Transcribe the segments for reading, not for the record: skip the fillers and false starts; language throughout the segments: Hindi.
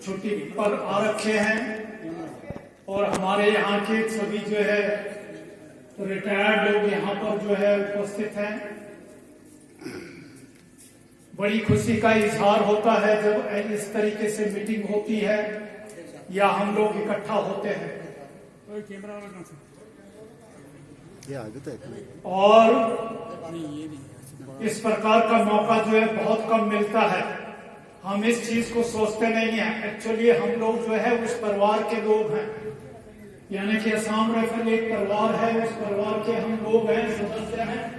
छुट्टी पर आ रखे हैं और हमारे यहाँ के सभी जो है रिटायर्ड लोग यहाँ पर जो है उपस्थित हैं। बड़ी खुशी का इजहार होता है जब इस तरीके से मीटिंग होती है या हम लोग इकट्ठा होते हैं। और इस प्रकार का मौका जो है बहुत कम मिलता है। हम इस चीज को सोचते नहीं है। एक्चुअली हम लोग जो है उस परिवार के लोग हैं, यानी कि असम राइफल एक परिवार है, उस परिवार के हम लोग हैं, सदस्य हैं।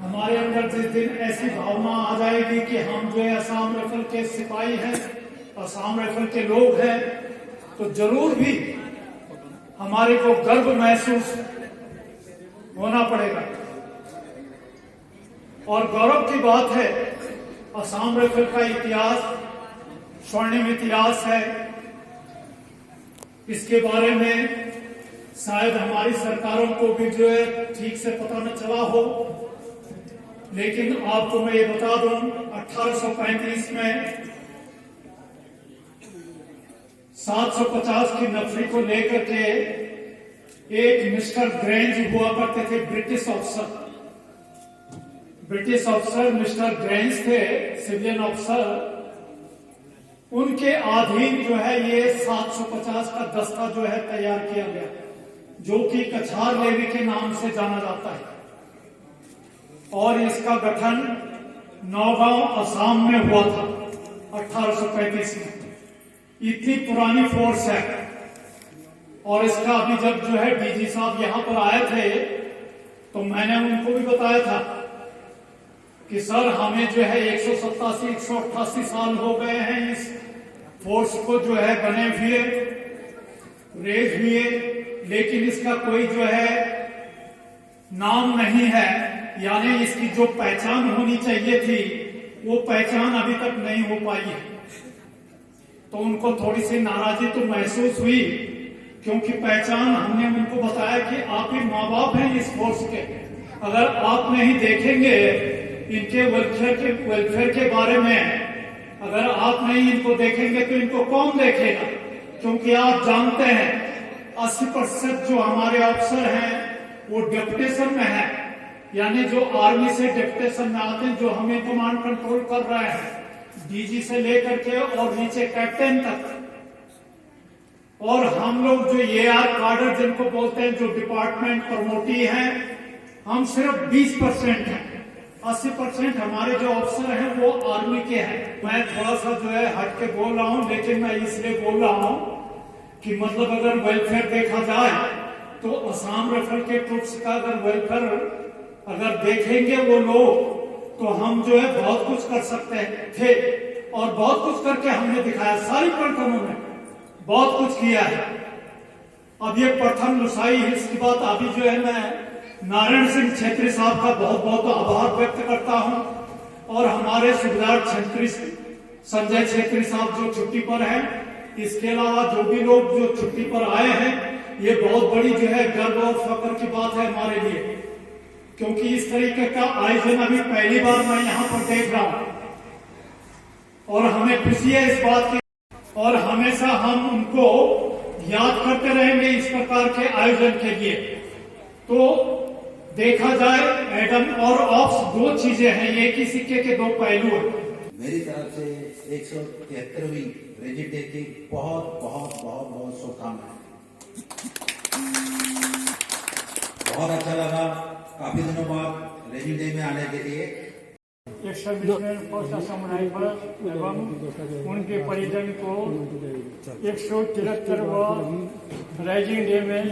हमारे अंदर जिस दिन ऐसी भावना आ जाएगी कि हम जो है असम राइफल के सिपाही हैं, असम राइफल के लोग हैं, तो जरूर भी हमारे को गर्व महसूस होना पड़ेगा। और गौरव की बात है, असम राइफल का इतिहास स्वर्णिम इतिहास है। इसके बारे में शायद हमारी सरकारों को भी जो है ठीक से पता न चला हो, लेकिन आपको मैं ये बता दूं, 1835 में 750 की नफरी को लेकर के एक मिस्टर ग्रेंज हुआ करते थे, ब्रिटिश ऑफिसर मिस्टर ग्रेंज थे, सिविलियन ऑफिसर। उनके अधीन जो है ये 750 का दस्ता जो है तैयार किया गया, जो कि कछार लेवी के नाम से जाना जाता है। और इसका गठन नौगांव असम में हुआ था 1835 में। इतनी पुरानी फोर्स है। और इसका अभी जब जो है डीजी साहब यहां पर आए थे तो मैंने उनको भी बताया था कि सर हमें जो है 187-188 साल हो गए हैं इस फोर्स को जो है बने हुए, रेज हुए, लेकिन इसका कोई जो है नाम नहीं है, यानी इसकी जो पहचान होनी चाहिए थी वो पहचान अभी तक नहीं हो पाई है। तो उनको थोड़ी सी नाराजगी तो महसूस हुई, क्योंकि पहचान हमने उनको बताया कि आप ही माँ बाप हैं इस फोर्स के। अगर आप नहीं देखेंगे इनके वेलफेयर के बारे में, अगर आप नहीं इनको देखेंगे तो इनको कौन देखेगा? क्योंकि आप जानते हैं 80% जो हमारे अफसर हैं वो डेपुटेशन में है, यानी जो आर्मी से डेपुटेशन में आते हैं, जो हमें कमांड कंट्रोल कर रहे हैं, डीजी से लेकर के और नीचे कैप्टन तक। और हम लोग जो AR कार्डर जिनको बोलते हैं, जो डिपार्टमेंट प्रमोटी हैं, हम सिर्फ 20% हैं। 80% हमारे जो अफसर हैं वो आर्मी के हैं। मैं थोड़ा सा जो है हट के बोल रहा हूं, लेकिन मैं इसलिए बोल रहा हूं कि मतलब अगर वेलफेयर देखा जाए तो असम राइफल के ट्रूप्स का अगर वेलफेयर अगर देखेंगे वो लोग, तो हम जो है बहुत कुछ कर सकते थे और बहुत कुछ करके हमने दिखाया। सारी प्रथमों में बहुत कुछ किया है। अब ये प्रथम लुसाई हिल्स की बात अभी जो है मैं नारायण सिंह छेत्री साहब का बहुत बहुत आभार व्यक्त करता हूं, और हमारे सूबेदार छेत्री संजय छेत्री साहब जो छुट्टी पर हैं। इसके अलावा जो भी लोग जो छुट्टी पर आए हैं, ये बहुत बड़ी जो है गर्व और फख्र की बात है हमारे लिए, क्योंकि इस तरीके का आयोजन अभी पहली बार मैं यहाँ पर देख रहा हूँ और हमें खुशी है इस बात की। और हमेशा हम उनको याद करते रहेंगे इस प्रकार के आयोजन के लिए। तो देखा जाए एडम और ऑप्स दो चीजें हैं, एक ही सिक्के के दो पहलू हैं। मेरी तरफ से 173वीं रेजिड डे की बहुत बहुत बहुत बहुत शुभकामनाएं। बहुत अच्छा लगा काफी दिनों बाद रेजिड डे में आने के लिए। एक सर्विसमैन फर्स्ट असम राइफल एवं उनके परिजन को 173वां राइजिंग डे में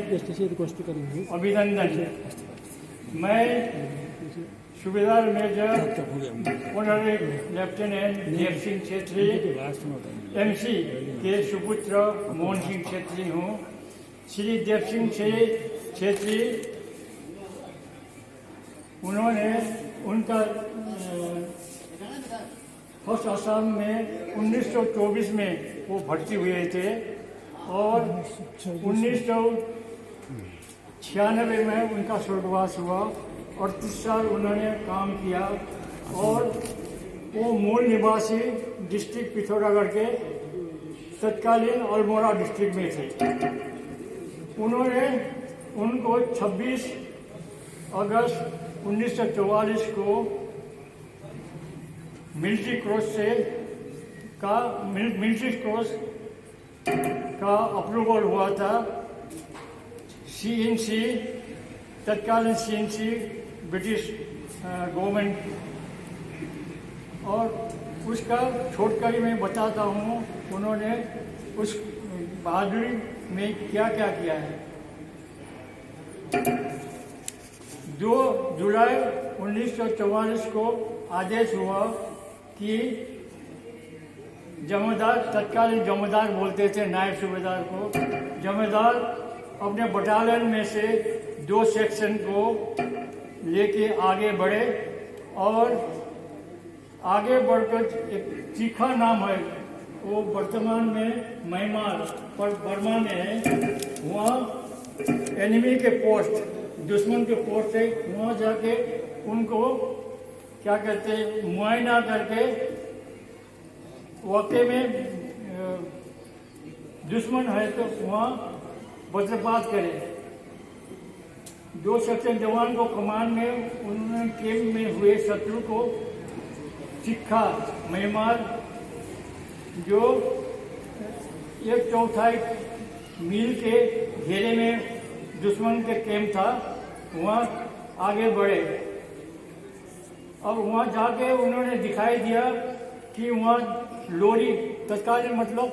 अभिनंदन। मैं सूबेदार major honorary lieutenant Dev Singh Chhetri MC के सुपुत्र मोहन सिंह छेत्री हूँ। श्री देव सिंह छेत्री उन्होंने उनका फर्स्ट असम में 1924 में वो भर्ती हुए थे और 1996 में उनका स्वर्गवास हुआ। 38 साल उन्होंने काम किया और वो मूल निवासी डिस्ट्रिक्ट पिथौरागढ़ के तत्कालीन अल्मोड़ा डिस्ट्रिक्ट में थे। उन्होंने उनको 26 अगस्त 1944 को मिलिट्री क्रॉस का अप्रूवल हुआ था। CNC, तत्कालीन CNC ब्रिटिश गवर्नमेंट, और उसका छोटकरी में बताता हूँ उन्होंने उस बहादुरी में क्या क्या किया है। 2 जुलाई 1944 को आदेश हुआ कि जमींदार, तत्कालीन जमींदार बोलते थे नायब सूबेदार को, जमींदार अपने बटालियन में से 2 सेक्शन को लेके आगे बढ़े और आगे बढ़कर एक चीखा नाम है, वो वर्तमान में म्यांमार पर बर्मा में है, वहाँ एनिमी के पोस्ट, दुश्मन के पोस्ट है, वहाँ जाके उनको क्या कहते हैं मुआयना करके वाकई में दुश्मन है तो वहाँ वज्रपात करें। 2 सेक्शन जवान को कमान में उन्होंने कैंप में हुए शत्रु को चिक्खा म्यांमार, जो 1/4 मील के घेरे में दुश्मन के कैंप था, वहाँ आगे बढ़े और वहाँ जाके उन्होंने दिखाई दिया कि वहाँ लोरी, तत्कालीन मतलब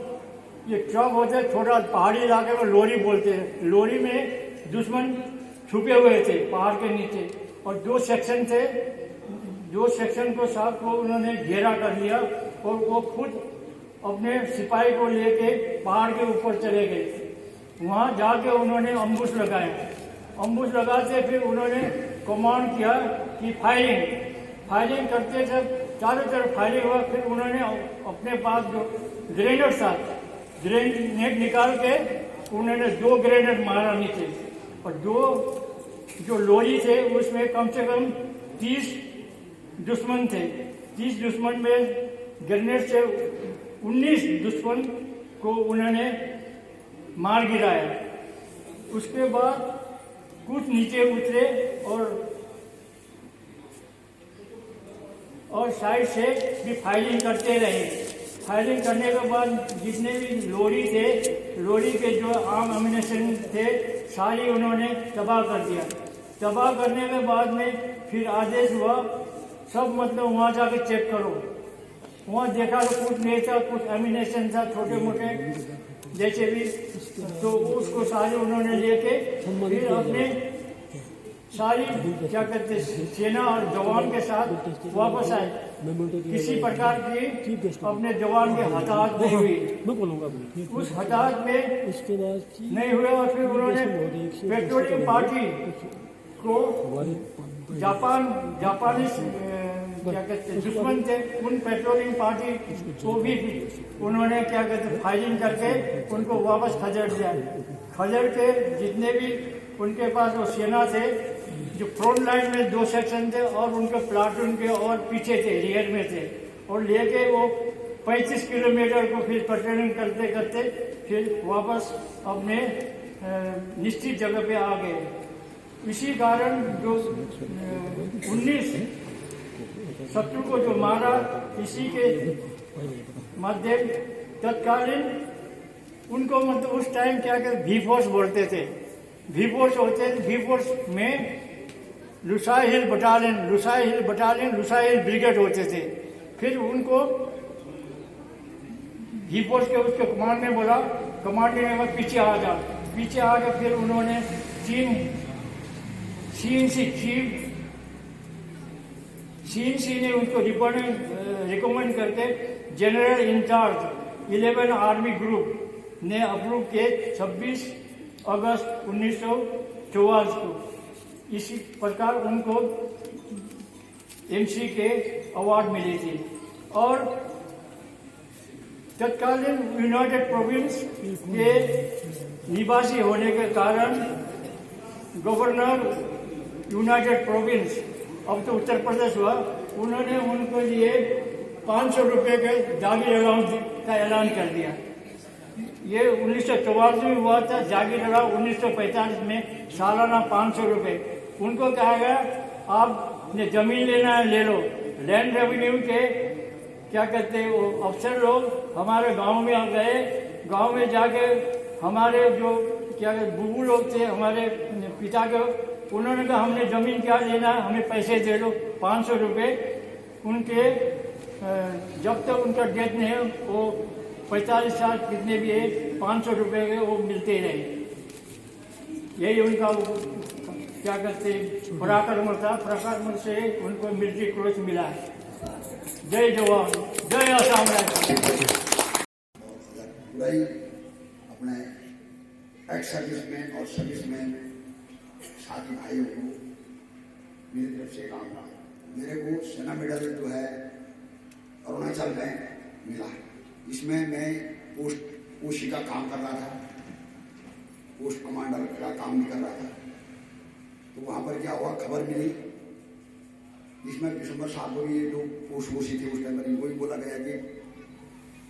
ये ट्रक होते हैं, छोटा पहाड़ी इलाके में लोरी बोलते हैं, लोरी में दुश्मन छुपे हुए थे पहाड़ के नीचे, और 2 सेक्शन थे, 2 सेक्शन को साथ को उन्होंने घेरा कर लिया और वो खुद अपने सिपाही को लेके पहाड़ के ऊपर चले गए। वहाँ जाके उन्होंने अम्बुश लगाए, अम्बुश लगाते फिर उन्होंने कमांड किया कि फायरिंग करते जब चारों तरफ फायरिंग हुआ, फिर उन्होंने अपने पास जो ग्रेनेड था, ग्रेनेड निकाल के उन्होंने 2 ग्रेनेड मारा नीचे, और 2 जो लोरी थे उसमें कम से कम 30 दुश्मन थे। 30 दुश्मन में ग्रेनेड से 19 दुश्मन को उन्होंने मार गिराया। उसके बाद कुछ नीचे उतरे और साइड से भी फायरिंग करते रहे। फायरिंग करने के बाद जितने भी लोरी थे, लोरी के जो आर्म एम्यूनेशन थे सारी उन्होंने तबाह कर दिया। तबाह करने के बाद में फिर आदेश हुआ सब मतलब वहाँ जाके चेक करो। वहाँ देखा तो कुछ नहीं था, कुछ एम्यूनेशन था छोटे मोटे जैसे भी, तो उसको सारे उन्होंने लेके फिर अपने सारी क्या कहते सेना और जवान के साथ वापस आए। किसी प्रकार की अपने जवान के हताहत नहीं हुई, उस हताहत में नहीं हुए, और फिर उन्होंने पेट्रोलियम पार्टी को जापानी क्या कहते दुश्मन थे, उन पेट्रोलिंग पार्टी को भी उन्होंने क्या कहते फायरिंग करके उनको वापस खदेड़ दिया। खदेड़ के जितने भी उनके पास वो सेना थे, जो फ्रंट लाइन में 2 सेक्शन थे और उनके प्लाटून के और पीछे थे, रियर में थे, और लेके वो 35 किलोमीटर को फिर पेट्रोलिंग करते करते फिर वापस अपने निश्चित जगह पे आ गए। इसी कारण जो 19 शत्रु को जो मारा, इसी के मध्य तत्कालीन उनको मतलब उस टाइम क्या कहते भी फोर्स बोलते थे, भी फोर्स होते थे। भी फोर्स में लुसाई हिल बटालियन, लुसाई हिल ब्रिगेड होते थे। फिर उनको भी फोर्स के उसके कमांड में बोला, कमांड ने बोला पीछे आ जा, पीछे आ गए। फिर उन्होंने CNC ने उनको रिकमेंड करके जनरल इंचार्ज 11 आर्मी ग्रुप ने अप्रूव किए 26 अगस्त 1944 को। इसी प्रकार उनको MC के अवार्ड मिली थी। और तत्कालीन यूनाइटेड प्रोविंस के निवासी होने के कारण गवर्नर यूनाइटेड प्रोविंस, अब तो उत्तर प्रदेश हुआ, उन्होंने उनके लिए 500 रुपये के जागीर अलाउंस का ऐलान कर दिया। ये 1944 में हुआ था, जागीर लड़ा 1945 में, सालाना 500 रुपये। उनको कहा गया आपने जमीन लेना है ले लो। लैंड रेवेन्यू के क्या कहते हैं वो अफसर लोग हमारे गांव में आ गए। गांव में जाके हमारे जो क्या बुबू लोग थे हमारे पिता के, उन्होंने कहा हमने जमीन क्या लेना, हमें पैसे दे दो 500 रुपये। उनके जब तक उनका डेथ नहीं है वो 45 साल कितने भी है 500 रुपये के वो मिलते ही रहे। यही उनका क्या कहते पराक्रम था। पराक्रम से उनको मिलिट्री क्रॉस मिला है। जय जवान जय आसाम राइफल। भाई अपने एक्स सर्विसमैन और सर्विसमैन साथी भाइयों को मेरी तरफ से काम रहा। मेरे को सेना मेडल जो है अरुणाचल में मिला है। इसमें मैं पोस्ट का काम कर रहा था, पोस्ट कमांडर का काम भी कर रहा था। तो वहाँ पर क्या हुआ, खबर मिली इसमें दिसंबर 7 को ये जो पोस्ट घोषित थी उस टाइम पर इनको ही बोला गया कि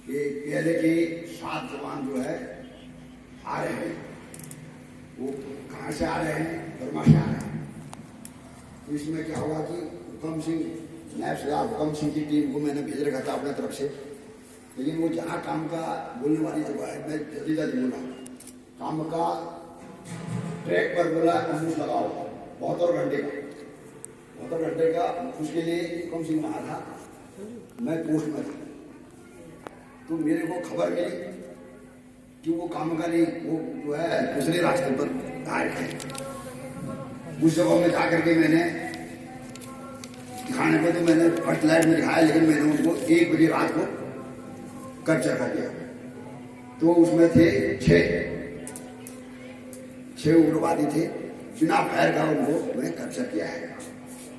ये पहले के 7 जवान जो है आ रहे हैं, वो कहाँ से आ रहे हैं, बर्मा से आ रहे हैं। तो इसमें क्या हुआ कि हुकम सिंह नायब सरदार हुकम सिंह की टीम को मैंने भेज रखा था अपने तरफ से, लेकिन वो जहाँ काम का बोलने वाली जगह है मैं जल्दी जल्दी बोला, काम का ट्रैक पर बोला अमूस लगाओ 72 घंटे का, 72 घंटे का। उसके लिए हुकम सिंह वहाँ था, मैं पोस्ट में था। तो मेरे को खबर मिली कि वो काम का नहीं, वो जो है दूसरे रास्ते पर गायब है। उस जगह में जाकर के मैंने दिखाने पे तो मैंने फर्स्ट लाइट में दिखाया, लेकिन मैंने उनको 1 बजे रात को कैप्चर कर दिया। तो उसमें थे 6 उग्रवादी थे, बिना फायर का उनको मैंने कैप्चर किया है।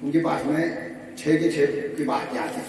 उनके पास में 6 के 6 की बात क्या थे।